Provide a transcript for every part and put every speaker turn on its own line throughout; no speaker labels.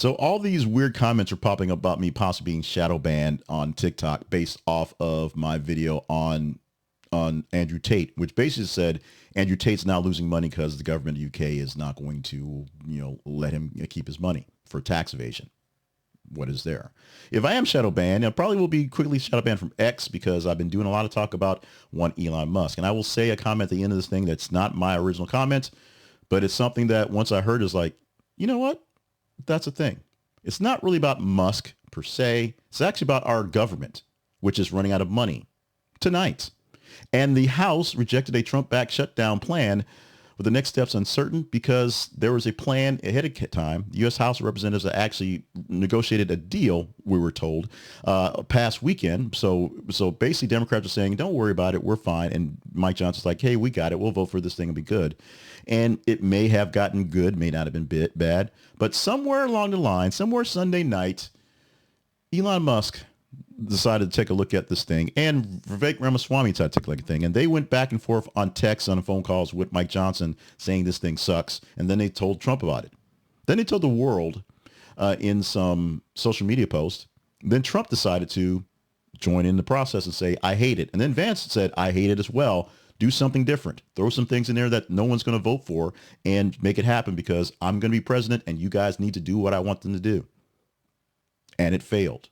So all these weird comments are popping up about me possibly being shadow banned on TikTok based off of my video on Andrew Tate, which basically said Andrew Tate's now losing money because the government of the UK is not going to, let him keep his money for tax evasion. What is there? If I am shadow banned, I probably will be quickly shadow banned from X because I've been doing a lot of talk about one Elon Musk. And I will say a comment at the end of this thing that's not my original comment, but it's something that once I heard is like, you know what? That's a thing. It's not really about Musk per se. It's actually about our government, which is running out of money tonight. And the House rejected a Trump-backed shutdown plan with the next steps uncertain because there was a plan ahead of time. The U.S. House of Representatives actually negotiated a deal, we were told, past weekend. So basically Democrats are saying, don't worry about it. We're fine. And Mike Johnson's like, hey, we got it. We'll vote for this thing and be good. And it may have gotten good, may not have been bad. But somewhere along the line, somewhere Sunday night, Elon Musk decided to take a look at this thing, and Vivek Ramaswamy decided to take a look at the thing, and they went back and forth on text, on phone calls with Mike Johnson saying this thing sucks, and then they told Trump about it. Then they told the world in some social media post. Then Trump decided to join in the process and say, I hate it. And then Vance said, I hate it as well. Do something different. Throw some things in there that no one's going to vote for and make it happen because I'm going to be president and you guys need to do what I want them to do. And it failed.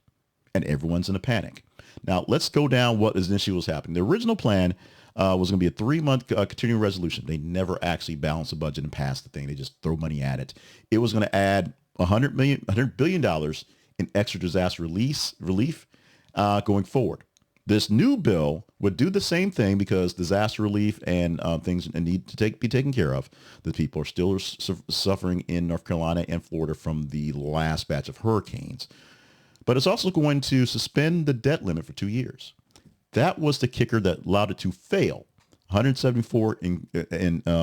And everyone's in a panic. Now, let's go down what initially was happening. The original plan was going to be a 3-month continuing resolution. They never actually balanced the budget and passed the thing. They just throw money at it. It was going to add $100 billion in extra disaster relief going forward. This new bill would do the same thing because disaster relief and things need to be taken care of. The people are still suffering in North Carolina and Florida from the last batch of hurricanes. But it's also going to suspend the debt limit for 2 years. That was the kicker that allowed it to fail. 174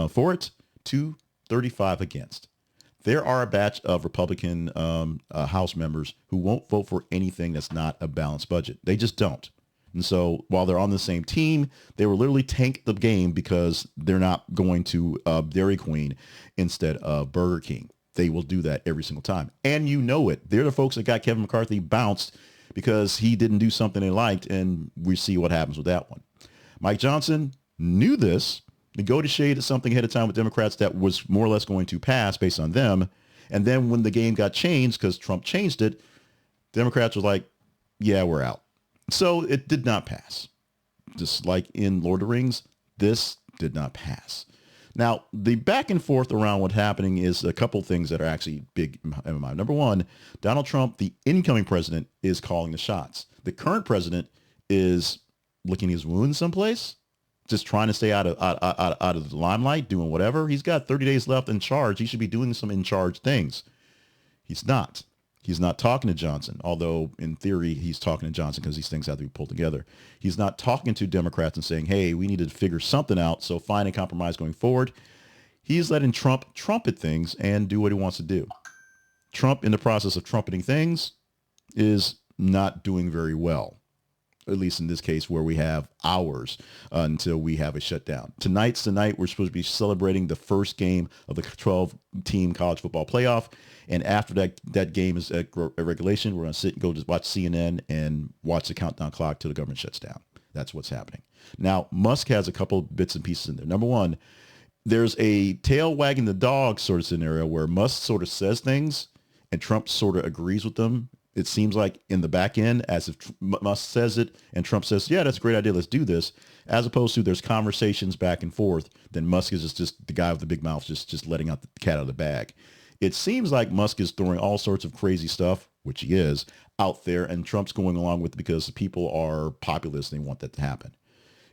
for it, 235 against. There are a batch of Republican House members who won't vote for anything that's not a balanced budget. They just don't. And so while they're on the same team, they will literally tank the game because they're not going to Dairy Queen instead of Burger King. They will do that every single time. And you know it. They're the folks that got Kevin McCarthy bounced because he didn't do something they liked, and we see what happens with that one. Mike Johnson knew this, negotiated something ahead of time with Democrats that was more or less going to pass based on them. And then when the game got changed, because Trump changed it, Democrats were like, yeah, we're out. So it did not pass. Just like in Lord of the Rings, this did not pass. Now, the back and forth around what's happening is a couple things that are actually big in my mind. Number one, Donald Trump, the incoming president, is calling the shots. The current president is licking his wounds someplace, just trying to stay out of the limelight, doing whatever. He's got 30 days left in charge. He should be doing some in charge things. He's not. He's not talking to Johnson, although in theory he's talking to Johnson because these things have to be pulled together. He's not talking to Democrats and saying, hey, we need to figure something out, so find a compromise going forward. He's letting Trump trumpet things and do what he wants to do. Trump, in the process of trumpeting things, is not doing very well, at least in this case where we have hours until we have a shutdown. Tonight's the night we're supposed to be celebrating the first game of the 12-team college football playoff. And after that game is at regulation, we're going to sit and go just watch CNN and watch the countdown clock till the government shuts down. That's what's happening. Now, Musk has a couple bits and pieces in there. Number one, there's a tail wagging the dog sort of scenario where Musk sort of says things and Trump sort of agrees with them. It seems like in the back end, as if Musk says it and Trump says, yeah, that's a great idea. Let's do this. As opposed to there's conversations back and forth. Then Musk is just the guy with the big mouth, just letting out the cat out of the bag. It seems like Musk is throwing all sorts of crazy stuff, which he is, out there, and Trump's going along with it because the people are populist and they want that to happen.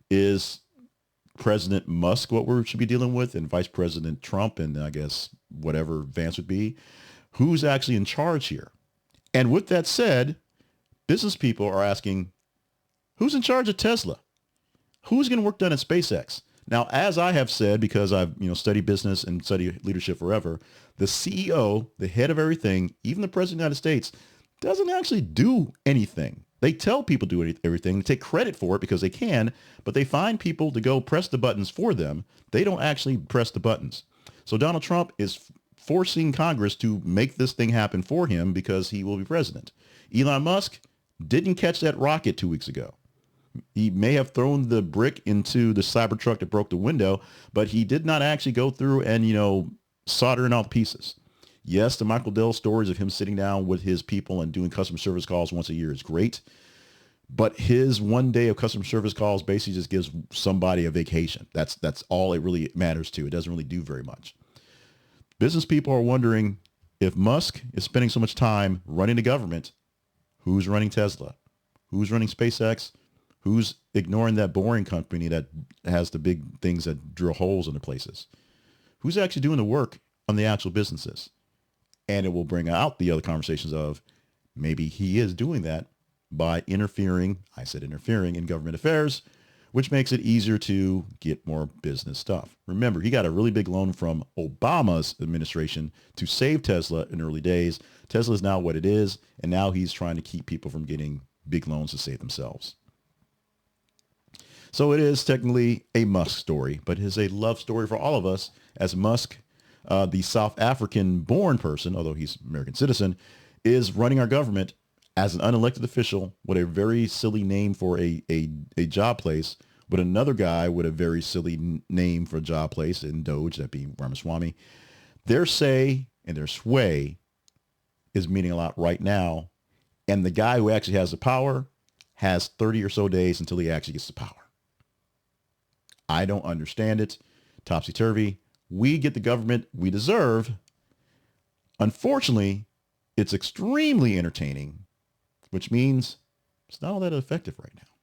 Is President Musk what we should be dealing with, and Vice President Trump, and I guess whatever Vance would be? Who's actually in charge here? And with that said, business people are asking, who's in charge of Tesla? Who's getting work done at SpaceX? Now, as I have said, because I've studied business and studied leadership forever, the CEO, the head of everything, even the president of the United States, doesn't actually do anything. They tell people to do everything. They take credit for it because they can, but they find people to go press the buttons for them. They don't actually press the buttons. So Donald Trump is forcing Congress to make this thing happen for him because he will be president. Elon Musk didn't catch that rocket 2 weeks ago. He may have thrown the brick into the Cybertruck that broke the window, but he did not actually go through and, solder in all the pieces. Yes, the Michael Dell stories of him sitting down with his people and doing customer service calls once a year is great. But his one day of customer service calls basically just gives somebody a vacation. That's all it really matters to. It doesn't really do very much. Business people are wondering, if Musk is spending so much time running the government, who's running Tesla? Who's running SpaceX? Who's ignoring that boring company that has the big things that drill holes into places? Who's actually doing the work on the actual businesses? And it will bring out the other conversations of maybe he is doing that by interfering, I said interfering, in government affairs, which makes it easier to get more business stuff. Remember, he got a really big loan from Obama's administration to save Tesla in early days. Tesla is now what it is, and now he's trying to keep people from getting big loans to save themselves. So it is technically a Musk story, but it is a love story for all of us, as Musk, the South African-born person, although he's an American citizen, is running our government as an unelected official with a very silly name for a job place, with another guy with a very silly name for a job place in Doge, that being Ramaswamy. Their say and their sway is meaning a lot right now. And the guy who actually has the power has 30 or so days until he actually gets the power. I don't understand it. Topsy-turvy. We get the government we deserve. Unfortunately, it's extremely entertaining, which means it's not all that effective right now.